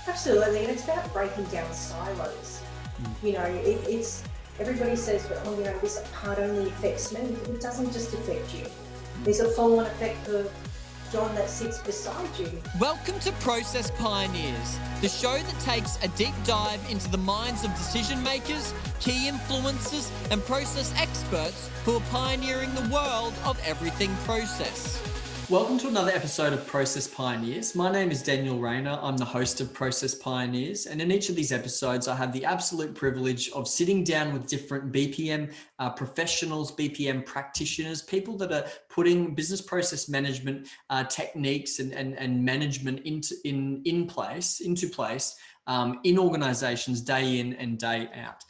Absolutely, and it's about breaking down silos. You know, it's everybody says, but this part only affects me. It doesn't just affect you. There's a flow-on effect for John that sits beside you. Welcome to Process Pioneers, the show that takes a deep dive into the minds of decision makers, key influencers, and process experts who are pioneering the world of everything process. Welcome to another episode of Process Pioneers. My name is Daniel Rayner. I'm the host of Process Pioneers. And in each of these episodes, I have the absolute privilege of sitting down with different BPM professionals, BPM practitioners, people that are putting business process management techniques and management into place in organizations day in and day out.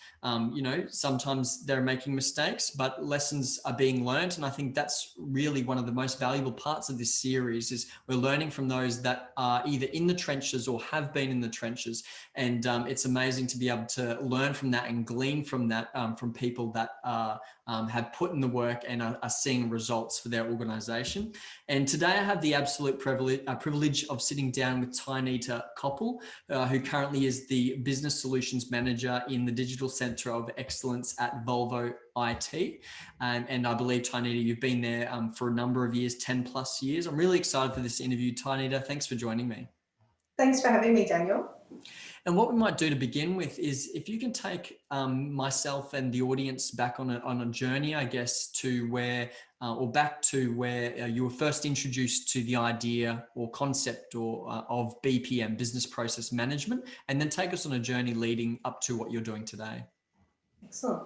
Sometimes they're making mistakes, but lessons are being learned. And I think that's really one of the most valuable parts of this series is we're learning from those that are either in the trenches or have been in the trenches. And it's amazing to be able to learn from that and glean from that from people that have put in the work and are seeing results for their organization. And today I have the absolute privilege of sitting down with Tianita Copple, who currently is the Business Solutions Manager in the Digital Center of Excellence at Volvo IT. And I believe, Tianita, you've been there for a number of years, 10 plus years. I'm really excited for this interview. Tianita, thanks for joining me. Thanks for having me, Daniel. And what we might do to begin with is if you can take myself and the audience back on a journey, I guess, to where you were first introduced to the idea or concept of BPM, business process management, and then take us on a journey leading up to what you're doing today. Excellent.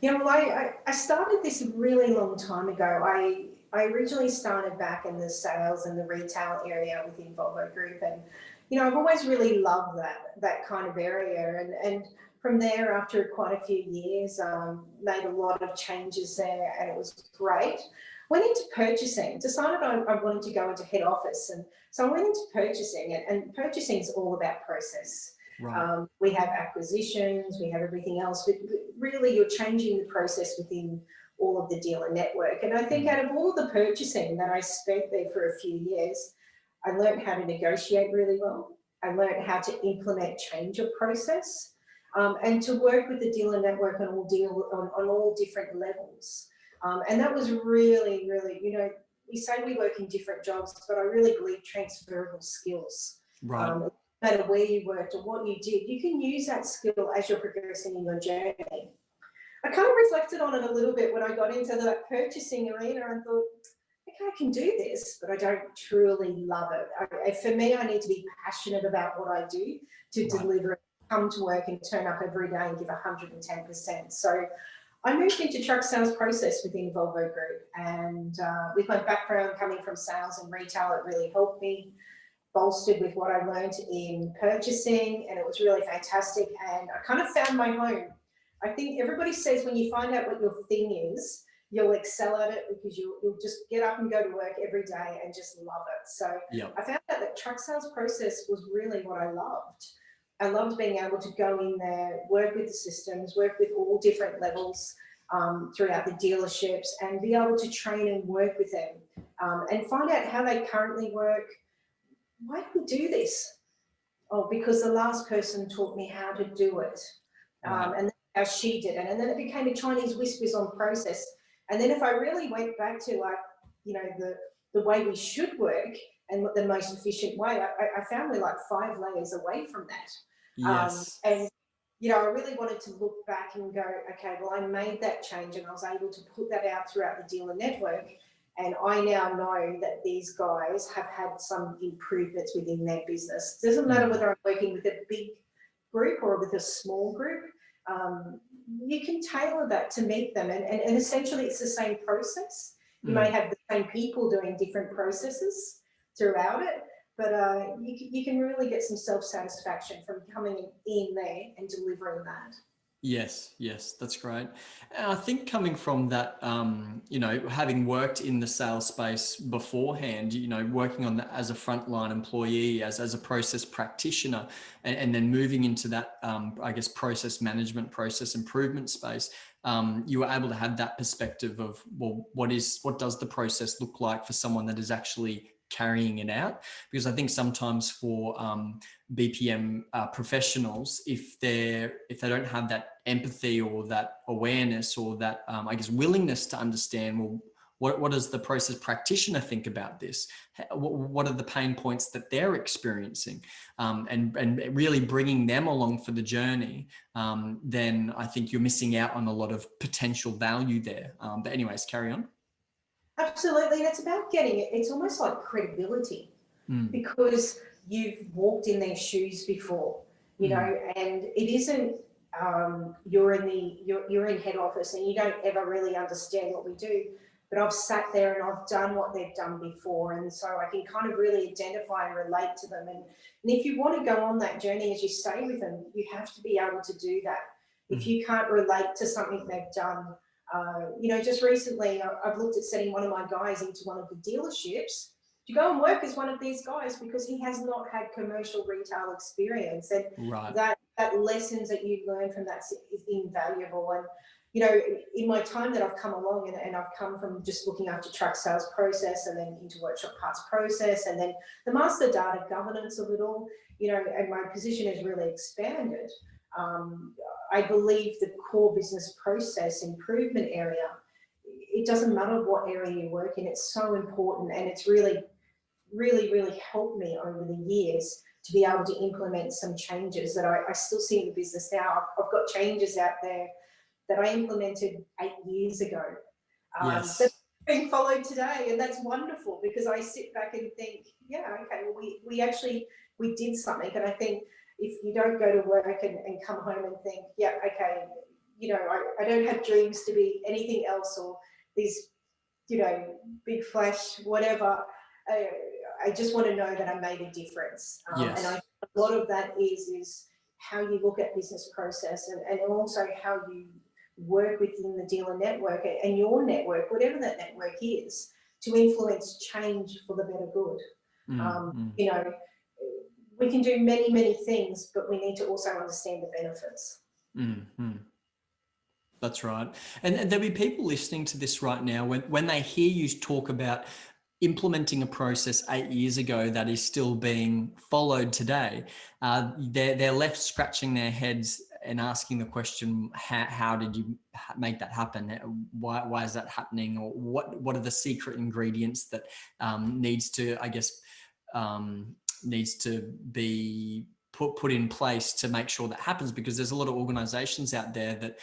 I started this a really long time ago. I originally started back in the sales and the retail area within Volvo Group, and I've always really loved that kind of area. And from there, after quite a few years, made a lot of changes there, and it was great. Went into purchasing, decided I wanted to go into head office. And so I went into purchasing, and purchasing is all about process. Right. We have acquisitions, we have everything else, but really you're changing the process within all of the dealer network. And I think out of all the purchasing that I spent there for a few years, I learned how to negotiate really well. I learned how to implement change of process and to work with the dealer network on all different levels. And that was really, really, we say we work in different jobs, but I really believe transferable skills. Right. No matter where you worked or what you did, you can use that skill as you're progressing in your journey. I kind of reflected on it a little bit when I got into that purchasing arena and thought, okay, I can do this, but I don't truly love it. For me, I need to be passionate about what I do to deliver, come to work and turn up every day and give 110%. So I moved into truck sales process within Volvo Group, and with my background coming from sales and retail, it really helped me, bolstered with what I learned in purchasing, and it was really fantastic. And I kind of found my home. I think everybody says when you find out what your thing is, you'll excel at it because you'll just get up and go to work every day and just love it. So I found out that truck sales process was really what I loved. I loved being able to go in there, work with the systems, work with all different levels throughout the dealerships, and be able to train and work with them and find out how they currently work. Why do we do this? Oh, because the last person taught me how to do it. And how she did it. And then it became a Chinese whispers on process. And then if I really went back to the way we should work and what the most efficient way, I found we're like 5 layers away from that. Yes. And I really wanted to look back and go, okay, well, I made that change and I was able to put that out throughout the dealer network. And I now know that these guys have had some improvements within their business. It doesn't matter whether I'm working with a big group or with a small group. You can tailor that to meet them. And essentially it's the same process. You may have the same people doing different processes throughout it, but you can really get some self-satisfaction from coming in there and delivering that. Yes, that's great. And I think coming from that, having worked in the sales space beforehand, working on that as a frontline employee, as a process practitioner, and then moving into that, process management, process improvement space, you were able to have that perspective of, well, what does the process look like for someone that is actually carrying it out. Because I think sometimes for BPM professionals, if they don't have that empathy or that awareness or that I guess willingness to understand, well, what does the process practitioner think about this? What are the pain points that they're experiencing? And really bringing them along for the journey, then I think you're missing out on a lot of potential value there. But anyways, carry on. Absolutely, and it's about getting it. It's almost like credibility because you've walked in their shoes before, you know, and it isn't. You're in head office and you don't ever really understand what we do. But I've sat there and I've done what they've done before. And so I can kind of really identify and relate to them. And if you want to go on that journey, as you say with them, you have to be able to do that. If you can't relate to something they've done, you know, just recently I've looked at setting one of my guys into one of the dealerships to go and work as one of these guys because he has not had commercial retail experience. And that lessons that you learn from that is invaluable. And you know, in my time that I've come along and I've come from just looking after truck sales process and then into workshop parts process and then the master data governance of it all, you know, and my position has really expanded. I believe the core business process improvement area, it doesn't matter what area you work in, it's so important and it's really, really, really helped me over the years to be able to implement some changes that I still see in the business now. I've got changes out there that I implemented 8 years ago. That's being followed today, and that's wonderful because I sit back and think, yeah, okay, well, we did something, and I think if you don't go to work and come home and think, yeah, okay, you know, I don't have dreams to be anything else or these, you know, big flash, whatever. I just want to know that I made a difference, and a lot of that is how you look at business process and also how you work within the dealer network and your network, whatever that network is, to influence change for the better good. You know, we can do many, many things, but we need to also understand the benefits. That's right. And there'll be people listening to this right now when they hear you talk about implementing a process 8 years ago that is still being followed today, they're left scratching their heads and asking the question, how did you make that happen? Why is that happening? Or what are the secret ingredients that needs to be put in place to make sure that happens? Because there's a lot of organizations out there that,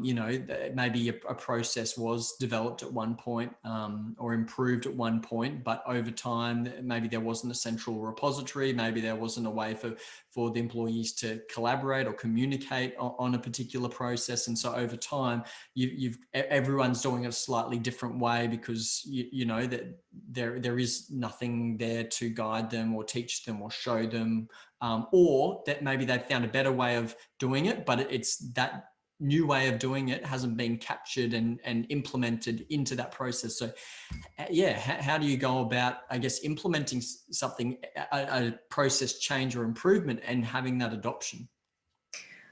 you know, maybe a process was developed at one point or improved at one point, but over time, maybe there wasn't a central repository, maybe there wasn't a way for the employees to collaborate or communicate on a particular process. And so over time, everyone's doing it a slightly different way because you know that there is nothing there to guide them or teach them or show them, or that maybe they've found a better way of doing it, but it's that new way of doing it hasn't been captured and implemented into that process. So yeah, how do you go about, I guess, implementing something, a process change or improvement and having that adoption?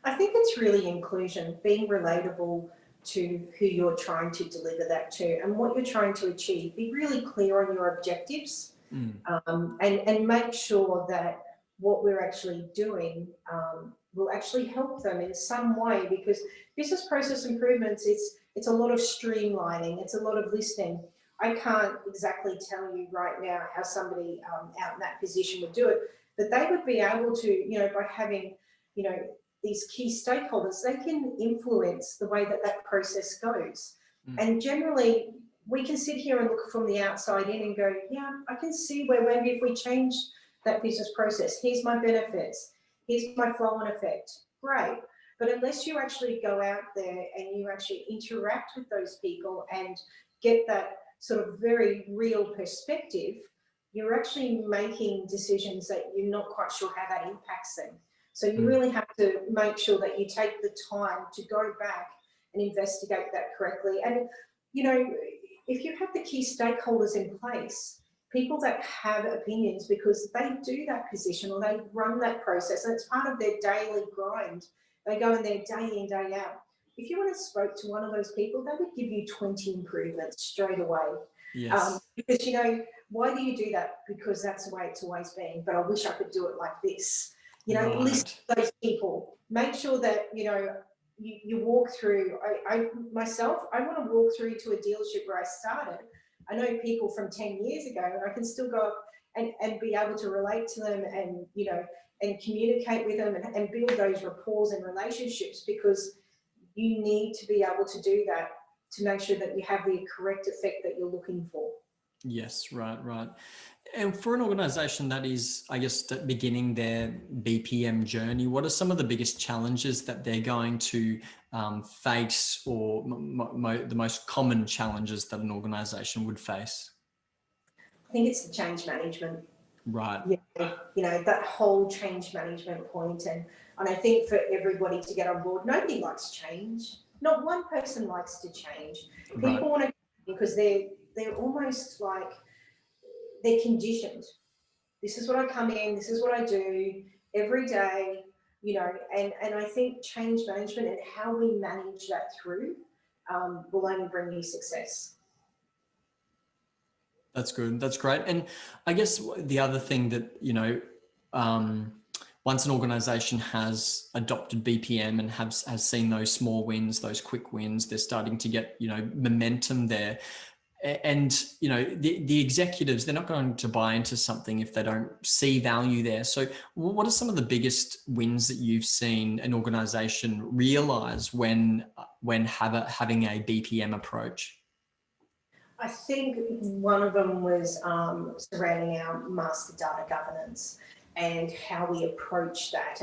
I think it's really inclusion, being relatable to who you're trying to deliver that to and what you're trying to achieve. Be really clear on your objectives, and make sure that what we're actually doing will actually help them in some way, because business process improvements, it's a lot of streamlining, it's a lot of listening. I can't exactly tell you right now how somebody out in that position would do it, but they would be able to, you know, by having, you know, these key stakeholders, they can influence the way that that process goes. And generally, we can sit here and look from the outside in and go, yeah, I can see where maybe if we change that business process, here's my benefits, here's my flow on effect, great. But unless you actually go out there and you actually interact with those people and get that sort of very real perspective, you're actually making decisions that you're not quite sure how that impacts them. So you really have to make sure that you take the time to go back and investigate that correctly. And, you know, if you have the key stakeholders in place, people that have opinions because they do that position or they run that process and it's part of their daily grind, they go in there day in, day out. If you went and spoke to one of those people, they would give you 20 improvements straight away. Yes. Because, you know, why do you do that? Because that's the way it's always been, but I wish I could do it like this. You know, listen to those people. Make sure that, you know, you walk through. I myself, I want to walk through to a dealership where I started. I know people from 10 years ago, and I can still go up and be able to relate to them, and, you know, and communicate with them, and build those rapports and relationships, because you need to be able to do that to make sure that you have the correct effect that you're looking for. Yes, right. And for an organization that is, I guess, beginning their BPM journey, what are some of the biggest challenges that they're going to face, or the most common challenges that an organization would face? I think it's the change management. Right. Yeah, you know, that whole change management point. And I think for everybody to get on board, nobody likes change. Not one person likes to change. Right. People want to, because they're almost like they're conditioned. This is what I come in, this is what I do every day, you know, and I think change management and how we manage that through will only bring you success. That's good. That's great. And I guess the other thing that, you know, once an organization has adopted BPM and has seen those small wins, those quick wins, they're starting to get, you know, momentum there. And, you know, the executives, they're not going to buy into something if they don't see value there. So what are some of the biggest wins that you've seen an organization realize when having a BPM approach? I think one of them was surrounding our master data governance and how we approach that,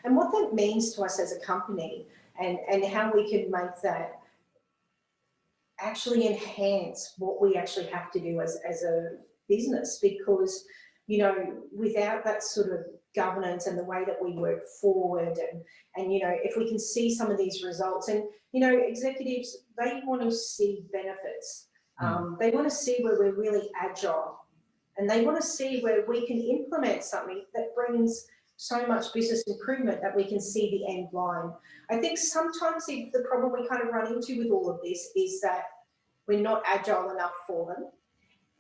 and what that means to us as a company, and how we can make that actually enhance what we actually have to do as a business. Because, you know, without that sort of governance and the way that we work forward, and you know, if we can see some of these results, and, you know, executives, they want to see benefits. They want to see where we're really agile, and they want to see where we can implement something that brings so much business improvement that we can see the end line. I think sometimes the problem we kind of run into with all of this is that we're not agile enough for them.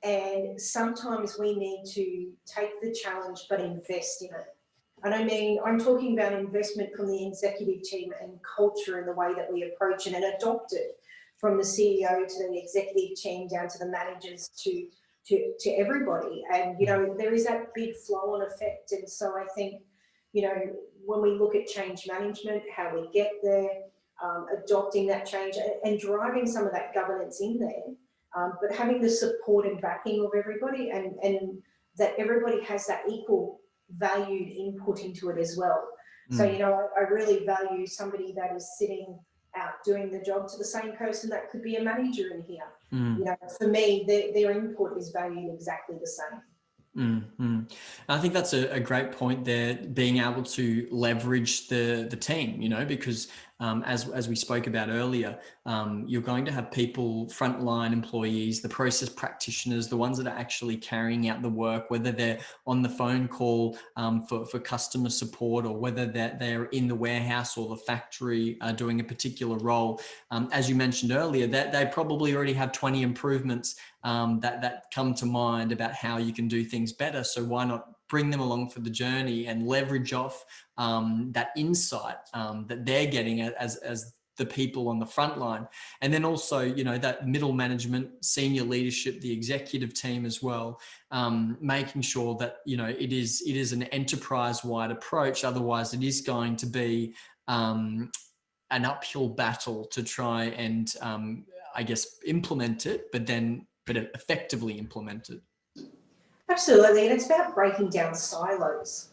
And sometimes we need to take the challenge but invest in it. And I mean, I'm talking about investment from the executive team and culture and the way that we approach it, and adopt it from the CEO to the executive team down to the managers to everybody. And, you know, there is that big flow on effect. And so I think, you know, when we look at change management, how we get there, adopting that change and driving some of that governance in there, but having the support and backing of everybody, and that everybody has that equal valued input into it as well. So, you know, I really value somebody that is sitting out doing the job to the same person that could be a manager in here. You know, for me, their input is valued exactly the same. I think that's a great point there, being able to leverage the team, you know, because as we spoke about earlier, you're going to have people, frontline employees, the process practitioners, the ones that are actually carrying out the work, whether they're on the phone call for customer support, or whether they're in the warehouse or the factory doing a particular role. As you mentioned earlier, that they probably already have 20 improvements that come to mind about how you can do things better. So why not bring them along for the journey and leverage off that insight that they're getting as the people on the front line. And then also, you know, that middle management, senior leadership, the executive team as well, making sure that, you know, it is an enterprise-wide approach. Otherwise, it is going to be an uphill battle to try and, I guess, implement it, but effectively implement it. Absolutely, and it's about breaking down silos.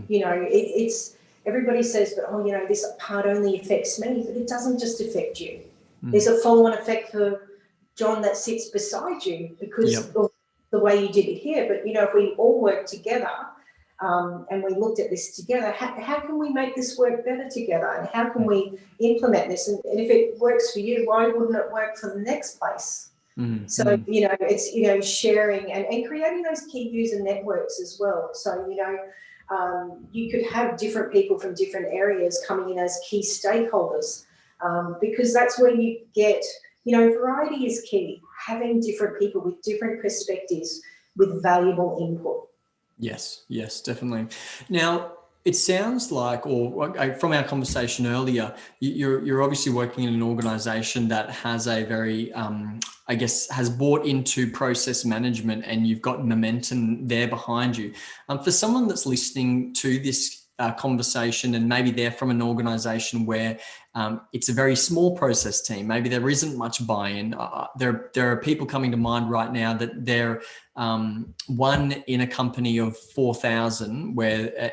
You know, it's everybody says, but oh, you know, this part only affects me, but it doesn't just affect you. There's a follow-on effect for John that sits beside you because of the way you did it here. But, you know, if we all work together and we looked at this together, how can we make this work better together, and how can we implement this? And if it works for you, why wouldn't it work for the next place? So, you know, it's, you know, sharing and creating those key user networks as well. So, you know, you could have different people from different areas coming in as key stakeholders, because that's where you get, you know, variety is key. Having different people with different perspectives, with valuable input. Yes, yes, definitely. Now, it sounds like, or from our conversation earlier, you're obviously working in an organization that has a very, I guess, has bought into process management, and you've got momentum there behind you. For someone that's listening to this conversation, and maybe they're from an organization where it's a very small process team, maybe there isn't much buy-in. There are people coming to mind right now that they're one in a company of 4,000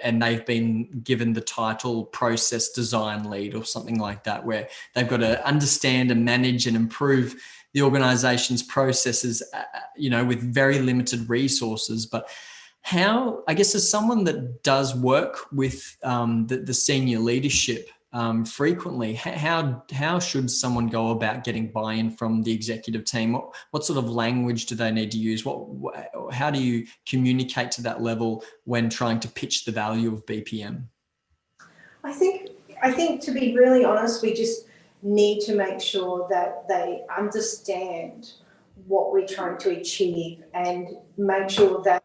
and they've been given the title process design lead or something like that, where they've got to understand and manage and improve the organization's processes, with very limited resources. But how, I guess, as someone that does work with the senior leadership frequently, how should someone go about getting buy-in from the executive team? What sort of language do they need to use? How do you communicate to that level when trying to pitch the value of BPM? I think to be really honest, we just need to make sure that they understand what we're trying to achieve and make sure that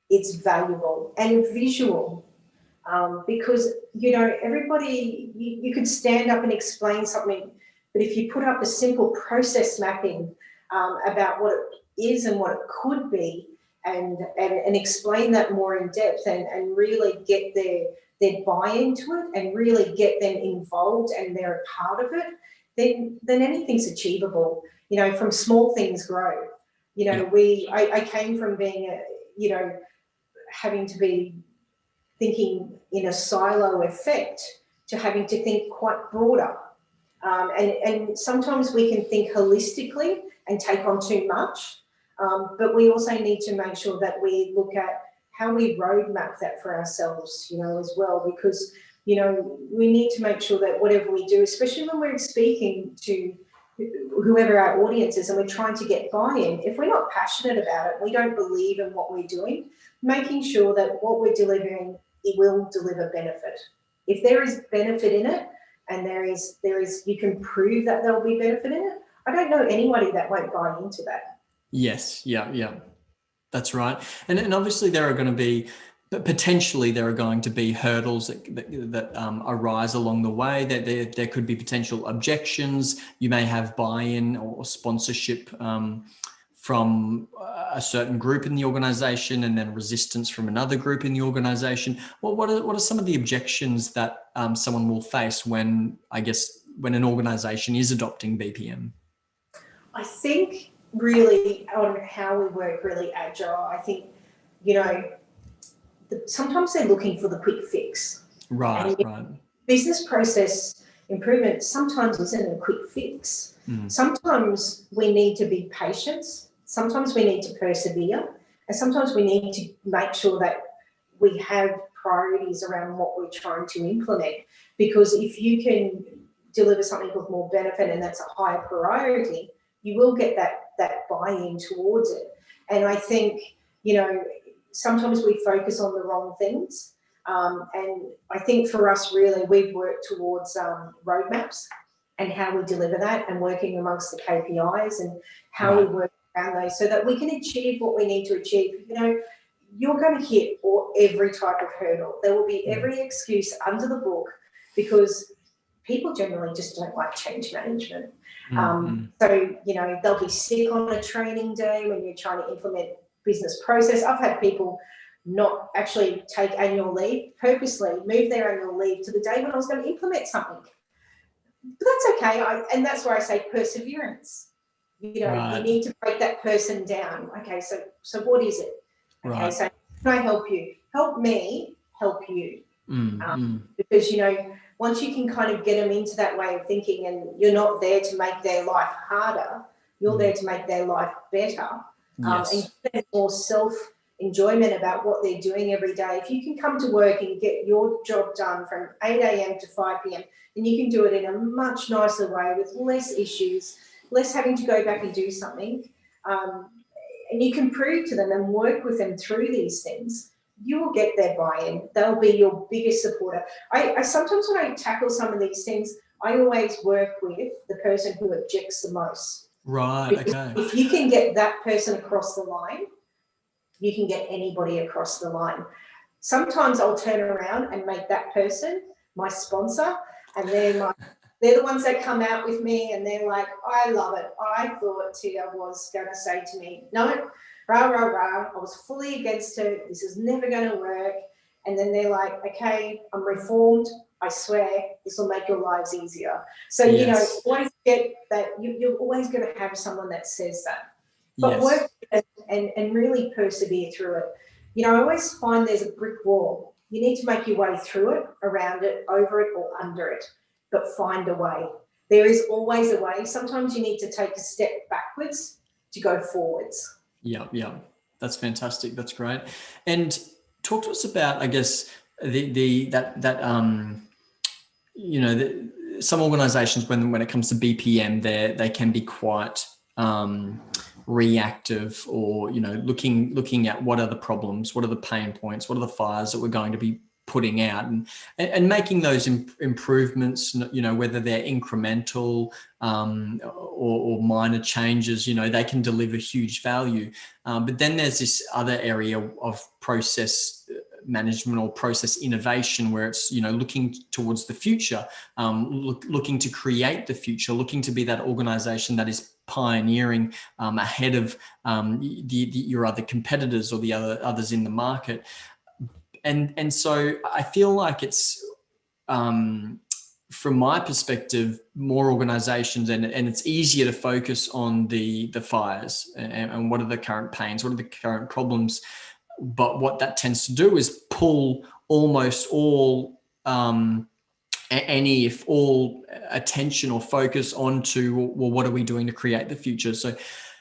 it's valuable and visual. Because, everybody, you could stand up and explain something, but if you put up a simple process mapping about what it is and what it could be, and explain that more in depth and really get their buy-in to it and really get them involved and they're a part of it, then anything's achievable. From small things grow. I came from being having to be thinking in a silo effect to having to think quite broader. And sometimes we can think holistically and take on too much, but we also need to make sure that we look at how we roadmap that for ourselves, as well, because, we need to make sure that whatever we do, especially when we're speaking to whoever our audience is and we're trying to get buy-in, if we're not passionate about it, we don't believe in what we're doing, making sure that what we're delivering, it will deliver benefit. If there is benefit in it, and there is, you can prove that there'll be benefit in it, I don't know anybody that won't buy into that. Yes, yeah, that's right. And obviously there are going to be, potentially there are going to be hurdles that arise along the way. That there could be potential objections. You may have buy-in or sponsorship from a certain group in the organization, and then resistance from another group in the organization. Well, what are some of the objections that someone will face when an organization is adopting BPM? I think really on how we work really agile, I think, sometimes they're looking for the quick fix. Right. Business process improvement sometimes isn't a quick fix. Sometimes we need to be patient. Sometimes we need to persevere, and sometimes we need to make sure that we have priorities around what we're trying to implement. Because if you can deliver something with more benefit and that's a higher priority, you will get that buy-in towards it. And I think, sometimes we focus on the wrong things. And I think for us, really, we've worked towards roadmaps and how we deliver that, and working amongst the KPIs and how we work around those so that we can achieve what we need to achieve. You're going to hit every type of hurdle. There will be every excuse under the book, because people generally just don't like change management. So, they'll be sick on a training day when you're trying to implement business process. I've had people not actually take annual leave, purposely move their annual leave to the day when I was going to implement something. But that's okay. And that's where I say perseverance. You need to break that person down. Okay, so what is it? Okay, so can I help you? Help me help you. Because, once you can kind of get them into that way of thinking, and you're not there to make their life harder, you're there to make their life better. And give them more self-enjoyment about what they're doing every day. If you can come to work and get your job done from 8 a.m. to 5 p.m, then you can do it in a much nicer way with less issues, less having to go back and do something. And you can prove to them and work with them through these things, you will get their buy-in. They'll be your biggest supporter. I sometimes, when I tackle some of these things, I always work with the person who objects the most. Right, because okay. if you can get that person across the line, you can get anybody across the line. Sometimes I'll turn around and make that person my sponsor, and they're the ones that come out with me, and they're like, I love it. I thought Tia was going to say to me, no, rah, rah, rah. I was fully against it. This is never going to work. And then they're like, okay, I'm reformed. I swear this will make your lives easier. So, Yes. you know, always get that. You're always going to have someone that says that. But Yes. work and really persevere through it. You know, I always find there's a brick wall. You need to make your way through it, around it, over it, or under it, but find a way. There is always a way. Sometimes you need to take a step backwards to go forwards. Yeah, yeah. That's fantastic. That's great. And talk to us about, I guess, some organizations, when it comes to BPM, they can be quite reactive, or, you know, looking at what are the problems, what are the pain points, what are the fires that we're going to be putting out, and making those improvements, you know, whether they're incremental or minor changes, you know, they can deliver huge value. But then there's this other area of process management or process innovation, where it's, you know, looking towards the future, looking to create the future, looking to be that organization that is pioneering ahead of your other competitors or the others in the market. And so I feel like it's, from my perspective, more organizations, and it's easier to focus on the fires and what are the current pains, what are the current problems. But what that tends to do is pull almost all attention or focus onto, well, what are we doing to create the future? So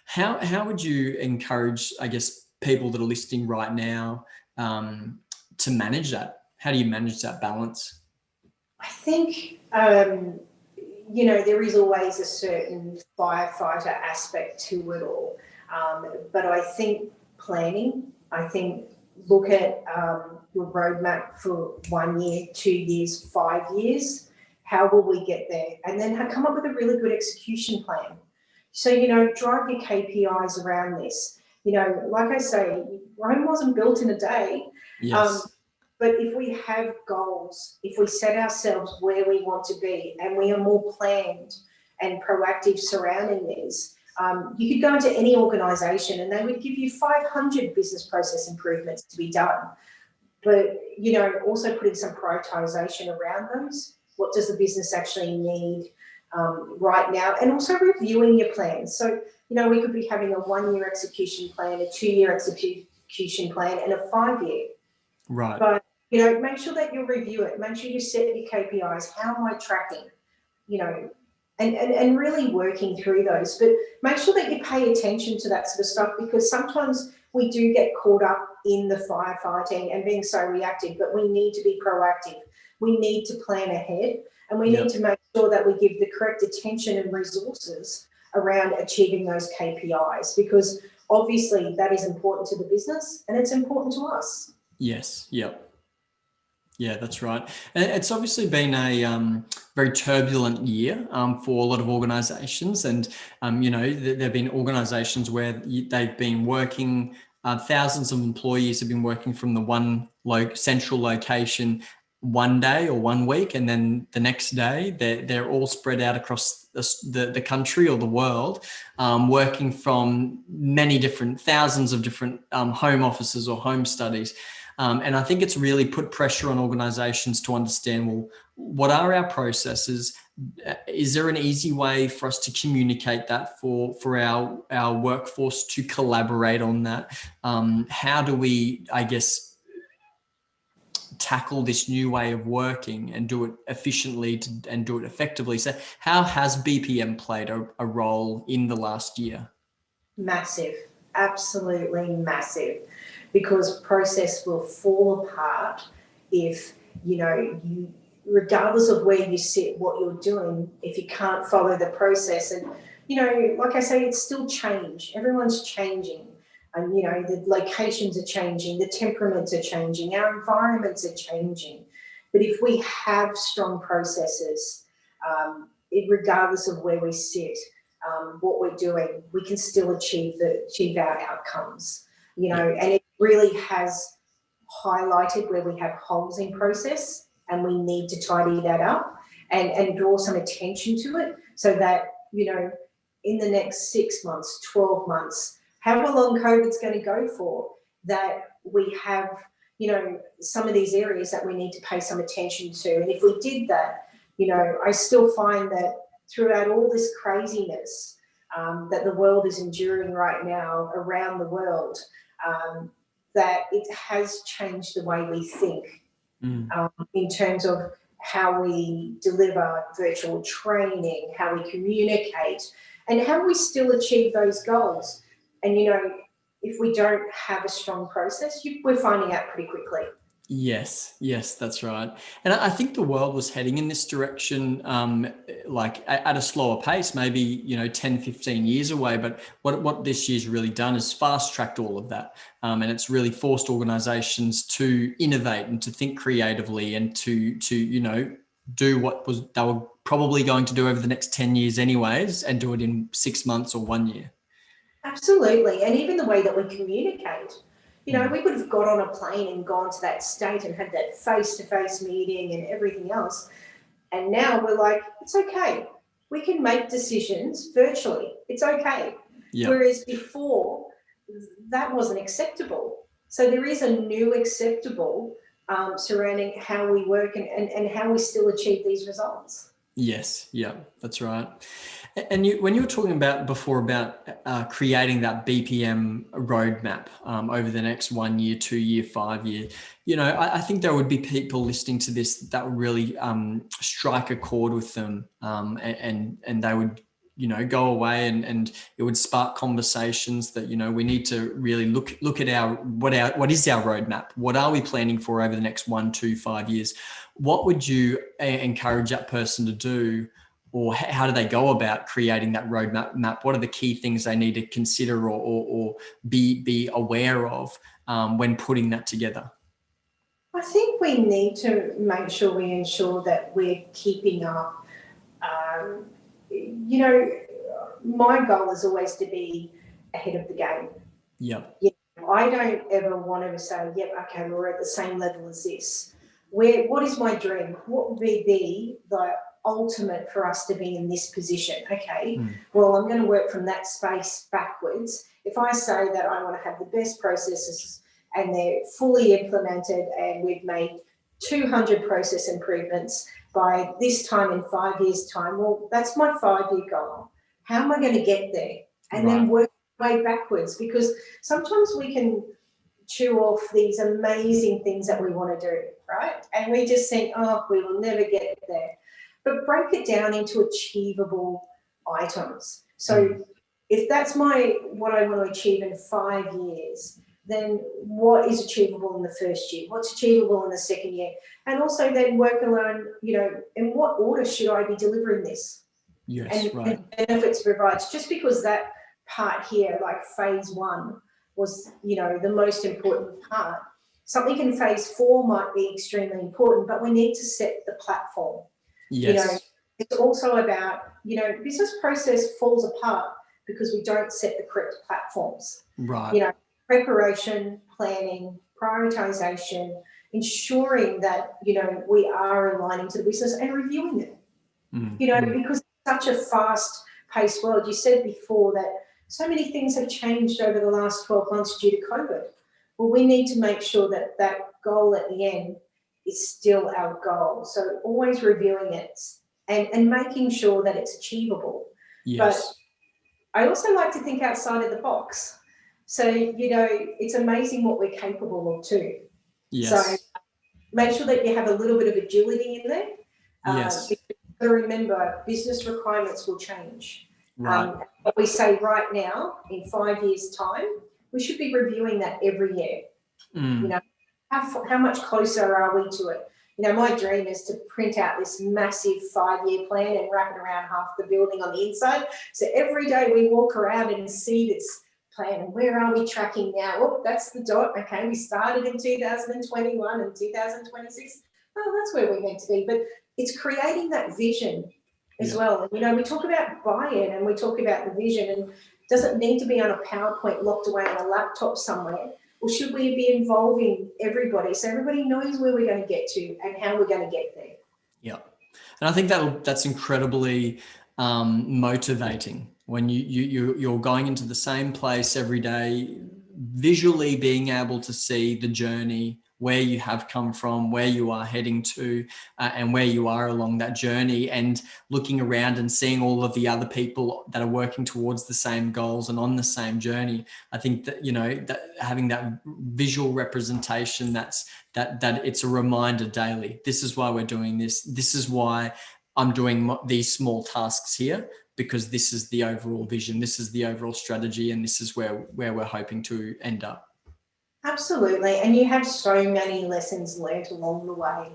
how would you encourage, I guess, people that are listening right now to manage that? How do you manage that balance? I think, you know, there is always a certain firefighter aspect to it all. But I think planning, look at your roadmap for 1 year, 2 years, 5 years. How will we get there? And then come up with a really good execution plan. So, you know, drive your KPIs around this. You know, like I say, Rome wasn't built in a day. Yes. But if we have goals, if we set ourselves where we want to be, and we are more planned and proactive surrounding these, you could go into any organisation and they would give you 500 business process improvements to be done. But, you know, also putting some prioritisation around those. What does the business actually need right now? And also reviewing your plans. So, you know, we could be having a 1 year execution plan, a 2 year execution plan, and a 5 year. Right. But, you know, make sure that you review it. Make sure you set your KPIs. How am I tracking? You know, and really working through those. But make sure that you pay attention to that sort of stuff, because sometimes we do get caught up in the firefighting and being so reactive, but we need to be proactive. We need to plan ahead, and we need to make sure that we give the correct attention and resources around achieving those KPIs, because obviously that is important to the business and it's important to us. Yes. Yep. Yeah, that's right. And it's obviously been a very turbulent year for a lot of organisations, and you know, there have been organisations where they've been working. Thousands of employees have been working from the one central location one day or 1 week, and then the next day they're all spread out across the country or the world, working from thousands of different home offices or home studies. And I think it's really put pressure on organizations to understand, well, what are our processes? Is there an easy way for us to communicate that for our workforce to collaborate on that? How do we, I guess, tackle this new way of working and do it efficiently and do it effectively? So how has BPM played a role in the last year? Massive, absolutely massive, because process will fall apart if, you know, regardless of where you sit, what you're doing, if you can't follow the process. And, you know, like I say, it's still change. Everyone's changing. And, you know, the locations are changing, the temperaments are changing, our environments are changing. But if we have strong processes, regardless of where we sit, what we're doing, we can still achieve our outcomes, you know. And really has highlighted where we have holes in process and we need to tidy that up and draw some attention to it so that, in the next 6 months, 12 months, however long COVID's going to go for, that we have, some of these areas that we need to pay some attention to. And if we did that, I still find that throughout all this craziness that the world is enduring right now around the world, that it has changed the way we think in terms of how we deliver virtual training, how we communicate, and how we still achieve those goals. And, if we don't have a strong process, we're finding out pretty quickly. Yes, that's right. And I think the world was heading in this direction, like at a slower pace, maybe, 10, 15 years away. But what this year's really done is fast tracked all of that. And it's really forced organizations to innovate and to think creatively and to do what they were probably going to do over the next 10 years anyways, and do it in 6 months or 1 year. Absolutely. And even the way that we communicate. We could have got on a plane and gone to that state and had that face-to-face meeting and everything else. And now we're like, it's okay. We can make decisions virtually. It's okay. Yep. Whereas before, that wasn't acceptable. So there is a new acceptable surrounding how we work and how we still achieve these results. Yes. Yeah, that's right. And when you were talking about before about creating that BPM roadmap over the next 1 year, 2 year, 5 year, I think there would be people listening to this that would really strike a chord with them, and they would, go away and it would spark conversations that, we need to really look at what is our roadmap? What are we planning for over the next 1, 2, 5 years? What would you encourage that person to do? Or how do they go about creating that roadmap? What are the key things they need to consider or be aware of when putting that together? I think we need to make sure we ensure that we're keeping up. My goal is always to be ahead of the game. Yep. I don't ever want to say, okay, we're at the same level as this. What is my dream? What would be the ultimate for us to be in this position? Okay, well, I'm going to work from that space backwards. If I say that I want to have the best processes and they're fully implemented and we've made 200 process improvements by this time in 5 years' time, well, that's my 5-year goal. How am I going to get there? And then work my way backwards, because sometimes we can chew off these amazing things that we want to do, right? And we just think, we will never get there. But break it down into achievable items. So if that's what I want to achieve in 5 years, then what is achievable in the first year? What's achievable in the second year? And also then work around, in what order should I be delivering this? Yes, and benefits provides. Just because that part here, like phase 1, was, the most important part, something in phase 4 might be extremely important, but we need to set the platform. Yes. It's also about, business process falls apart because we don't set the correct platforms. Right. Preparation, planning, prioritization, ensuring that, we are aligning to the business and reviewing it. Because it's such a fast-paced world. You said before that so many things have changed over the last 12 months due to COVID. Well, we need to make sure that that goal at the end is still our goal. So always reviewing it and making sure that it's achievable. Yes. But I also like to think outside of the box. So, it's amazing what we're capable of too. Yes. So make sure that you have a little bit of agility in there. Yes. You've got to remember, business requirements will change. Right. What we say right now, in 5 years' time, we should be reviewing that every year. How much closer are we to it? My dream is to print out this massive 5-year plan and wrap it around half the building on the inside. So every day we walk around and see this plan. And where are we tracking now? Oh, that's the dot. Okay, we started in 2021 and 2026. Oh, that's where we're meant to be. But it's creating that vision as well. And, we talk about buy-in and we talk about the vision, and it doesn't need to be on a PowerPoint locked away on a laptop somewhere. or should we be involving everybody so everybody knows where we're going to get to and how we're going to get there? Yeah. And I think that's incredibly motivating when you're going into the same place every day, visually being able to see the journey, where you have come from, where you are heading to, and where you are along that journey, and looking around and seeing all of the other people that are working towards the same goals and on the same journey. I think that, that having that visual representation, that it's a reminder daily. This is why we're doing this. This is why I'm doing these small tasks here, because this is the overall vision. This is the overall strategy. And this is where we're hoping to end up. Absolutely. And you have so many lessons learned along the way,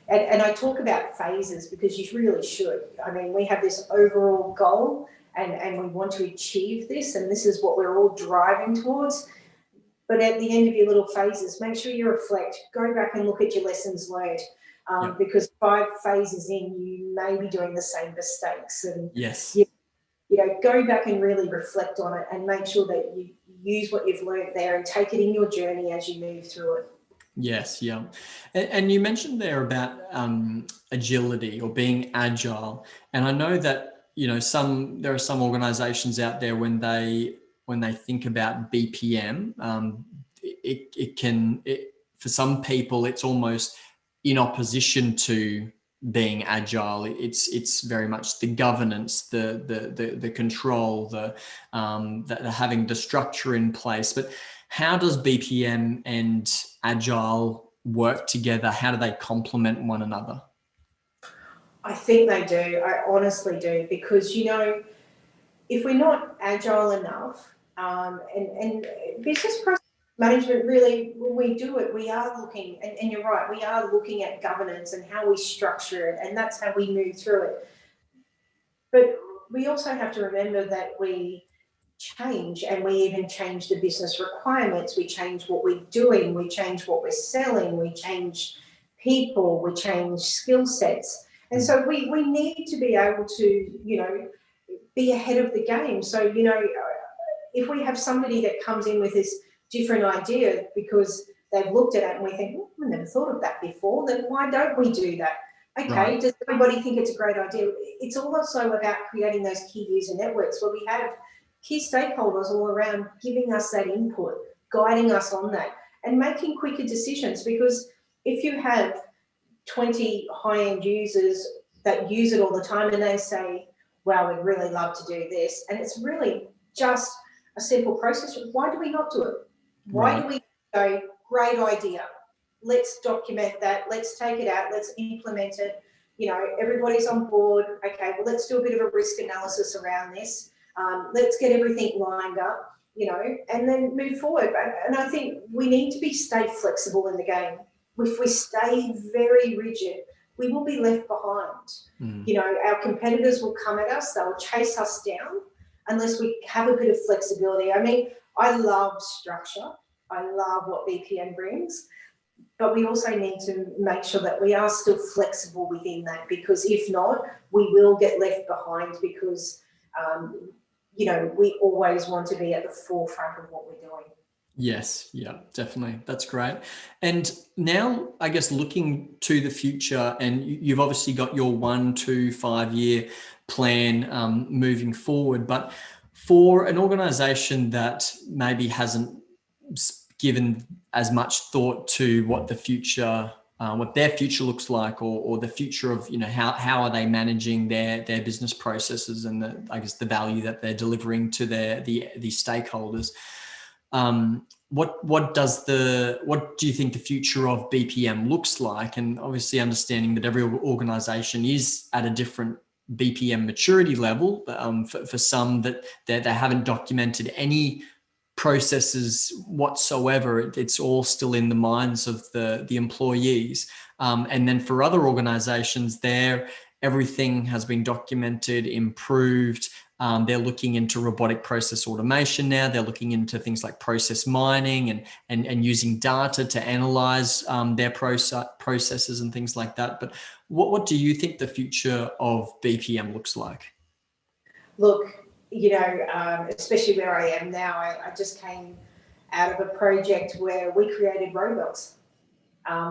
and I talk about phases because you really should. I mean, we have this overall goal and we want to achieve this, and this is what we're all driving towards. But at the end of your little phases, make sure you reflect, go back and look at your lessons learned, because 5 phases in, you may be doing the same mistakes. And yes, go back and really reflect on it and make sure that you use what you've learned there and take it in your journey as you move through it. Yes, yeah. And you mentioned there about agility or being agile. And I know that, there are some organizations out there when they think about BPM, for some people, it's almost in opposition to being agile. It's very much the governance, the control, the having the structure in place. But how does BPM and agile work together? How do they complement one another? I think they do. I honestly do, because if we're not agile enough, and business process management, really, when we do it, we are looking, and you're right, we are looking at governance and how we structure it, and that's how we move through it. But we also have to remember that we change, and we even change the business requirements. We change what we're doing, we change what we're selling, we change people, we change skill sets. And so we need to be able to, be ahead of the game. So, if we have somebody that comes in with this different idea because they've looked at it and we think, I never thought of that before, then why don't we do that? Okay, right. Does everybody think it's a great idea? It's also about creating those key user networks where we have key stakeholders all around giving us that input, guiding us on that, and making quicker decisions. Because if you have 20 high-end users that use it all the time and they say, wow, we'd really love to do this, and it's really just a simple process, why do we not do it? Why do we go, great idea, let's document that, let's take it out, let's implement it, everybody's on board, okay, well, let's do a bit of a risk analysis around this, let's get everything lined up, and then move forward. And I think we need to stay flexible in the game. If we stay very rigid, we will be left behind. Our competitors will come at us, they'll chase us down unless we have a bit of flexibility. I mean, I love structure. I love what BPM brings, but we also need to make sure that we are still flexible within that, because if not, we will get left behind, because, we always want to be at the forefront of what we're doing. Yes, yeah, definitely. That's great. And now, I guess, looking to the future, and you've obviously got your 1 to 5 year plan moving forward, but for an organization that maybe hasn't given as much thought to what the future, what their future looks like, or the future of, how are they managing their business processes and the value that they're delivering to the stakeholders. What do you think the future of BPM looks like? And obviously understanding that every organization is at a different BPM maturity level. For some that they haven't documented any processes whatsoever, it's all still in the minds of the employees. And then for other organizations, everything has been documented, improved. They're looking into robotic process automation now. They're looking into things like process mining and using data to analyze their processes and things like that. But what do you think the future of BPM looks like? Look, especially where I am now, I just came out of a project where we created robots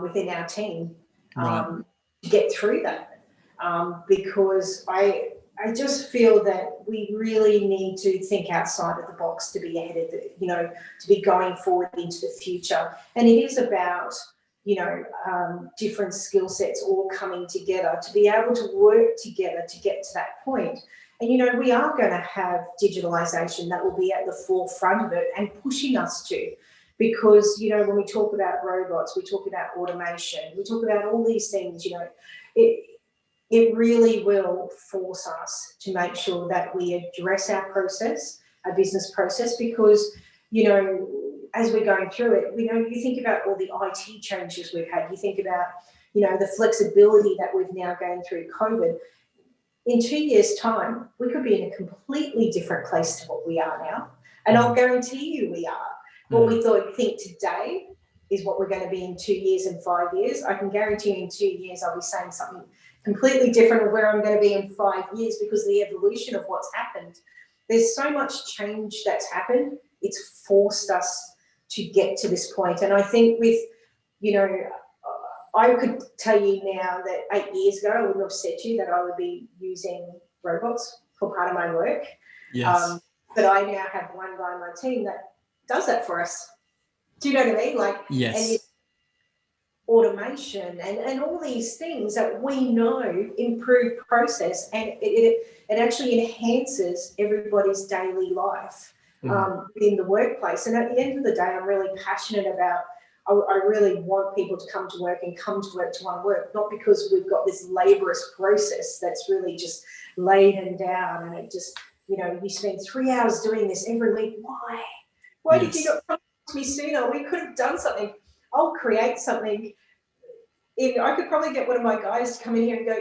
within our team to get through that, because I just feel that we really need to think outside of the box to be ahead of the, to be going forward into the future. And it is about, different skill sets all coming together to be able to work together to get to that point. And, we are going to have digitalisation that will be at the forefront of it and pushing us to. Because, when we talk about robots, we talk about automation, we talk about all these things, it really will force us to make sure that we address our business process, because, as we're going through it, you think about all the IT changes we've had, you think about, the flexibility that we've now gone through COVID. In 2 years' time, we could be in a completely different place to what we are now. And I'll guarantee you we are. What we think today is what we're going to be in 2 years and 5 years. I can guarantee you in 2 years I'll be saying something completely different of where I'm going to be in 5 years, because of the evolution of what's happened. There's so much change that's happened. It's forced us to get to this point. And I think with, I could tell you now that 8 years ago, I wouldn't have said to you that I would be using robots for part of my work. Yes. But I now have one guy on my team that does that for us. Do you know what I mean? Yes. And it's automation and all these things that we know improve process, and it actually enhances everybody's daily life in the workplace. And at the end of the day, I'm really passionate about, I really want people to come to work and come to work to want to work, not because we've got this laborious process that's really just laden down and it just, you spend 3 hours doing this every week. Why did you not come to me sooner? We could have done something. I'll create something. I could probably get one of my guys to come in here and go,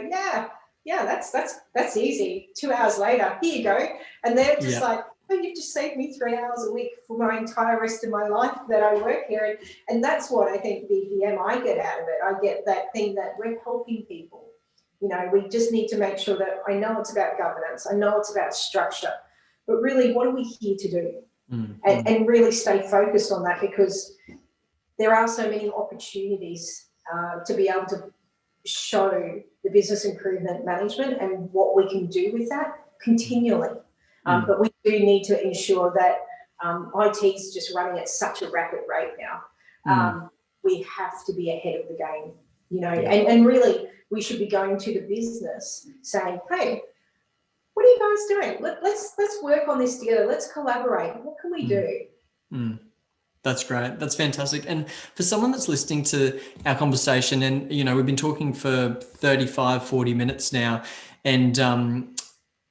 yeah, that's easy. 2 hours later, here you go. And they're just like, oh, you've just saved me 3 hours a week for my entire rest of my life that I work here. And that's what I think BPM, I get out of it. I get that thing that we're helping people. We just need to make sure that, I know it's about governance, I know it's about structure, but really, what are we here to do? And really stay focused on that, because there are so many opportunities to be able to show the business improvement management and what we can do with that continually. But we do need to ensure that IT is just running at such a rapid rate now. We have to be ahead of the game, and really we should be going to the business saying, hey, what are you guys doing? Let's work on this together. Let's collaborate. What can we do? That's great. That's fantastic. And for someone that's listening to our conversation, and, we've been talking for 35, 40 minutes now, and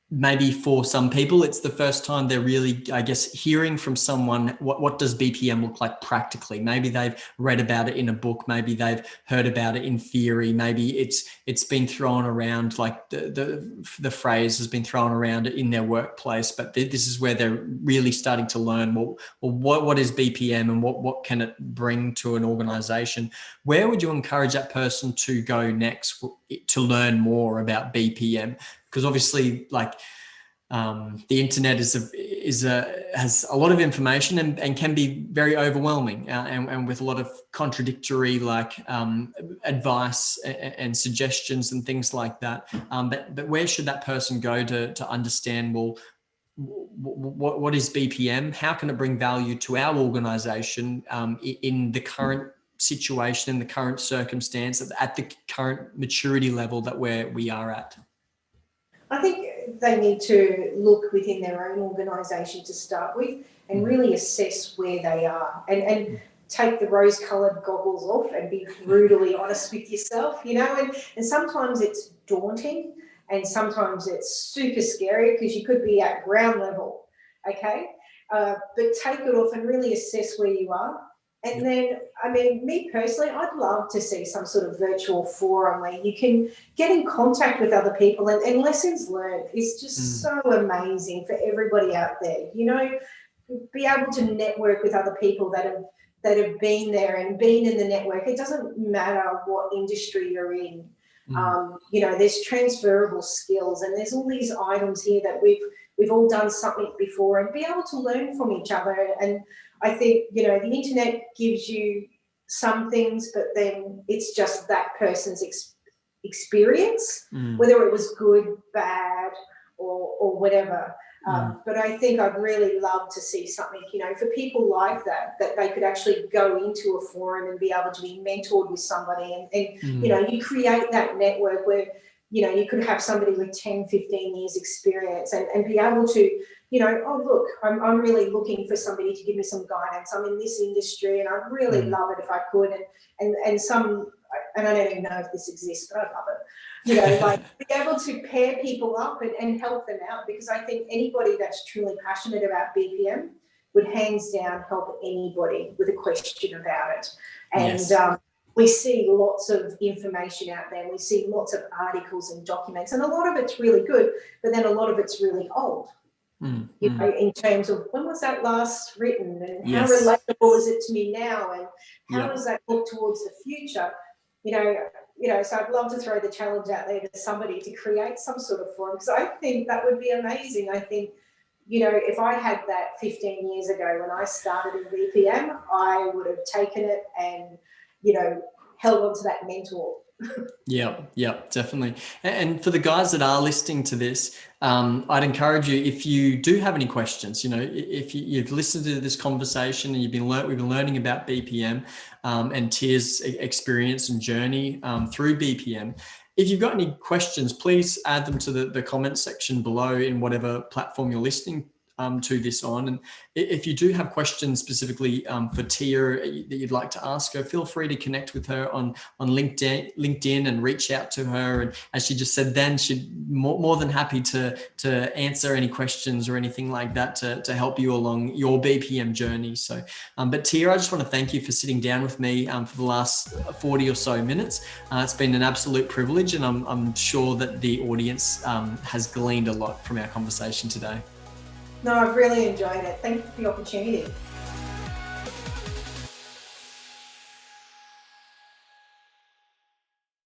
maybe for some people, it's the first time they're really, I guess, hearing from someone, what does BPM look like practically? Maybe they've read about it in a book. Maybe they've heard about it in theory. Maybe it's been thrown around, like the phrase has been thrown around in their workplace, but this is where they're really starting to learn, well, what is BPM and what can it bring to an organization? Where would you encourage that person to go next to learn more about BPM? Because obviously, the internet has a lot of information and can be very overwhelming, and with a lot of contradictory advice and suggestions and things like that. But where should that person go to understand, well, what is BPM? How can it bring value to our organization in the current situation, in the current circumstance, at the current maturity level that we are at? I think they need to look within their own organisation to start with and really assess where they are and take the rose-coloured goggles off and be brutally honest with yourself, and sometimes it's daunting and sometimes it's super scary because you could be at ground level, okay? But take it off and really assess where you are. And then, me personally, I'd love to see some sort of virtual forum where you can get in contact with other people and lessons learned is just so amazing for everybody out there. Be able to network with other people that have been there and been in the network. It doesn't matter what industry you're in. There's transferable skills and there's all these items here that we've all done something before, and be able to learn from each other. And I think, you know, the internet gives you some things, but then it's just that person's experience, whether it was good, bad, or whatever. But I think I'd really love to see something, you know, for people like that they could actually go into a forum and be able to be mentored with somebody and you know, you create that network where, you know, you could have somebody with 10, 15 years experience and be able to, you know, oh, look, I'm really looking for somebody to give me some guidance. I'm in this industry and I'd really love it if I could. And some, and I don't even know if this exists, but I'd love it. You know, like be able to pair people up and help them out, because I think anybody that's truly passionate about BPM would hands down help anybody with a question about it. And we see lots of information out there. We see lots of articles and documents, and a lot of it's really good, but then a lot of it's really old. You know, in terms of when was that last written and how relatable is it to me now, and how does that look towards the future? You know, so I'd love to throw the challenge out there to somebody to create some sort of forum, because I think that would be amazing. I think, you know, if I had that 15 years ago when I started in BPM, I would have taken it and, you know, held on to that mentor. Yeah, definitely. And for the guys that are listening to this, I'd encourage you, if you do have any questions, you know, if you've listened to this conversation and we've been learning about BPM and Tia's experience and journey through BPM. If you've got any questions, please add them to the comment section below in whatever platform you're listening to this on. And if you do have questions specifically for Tia that you'd like to ask her, feel free to connect with her on LinkedIn and reach out to her. And as she just said then, she'd more than happy to answer any questions or anything like that to help you along your BPM journey. So, but Tia, I just want to thank you for sitting down with me for the last 40 or so minutes. It's been an absolute privilege, and I'm sure that the audience has gleaned a lot from our conversation today. No, I've really enjoyed it. Thank you for the opportunity.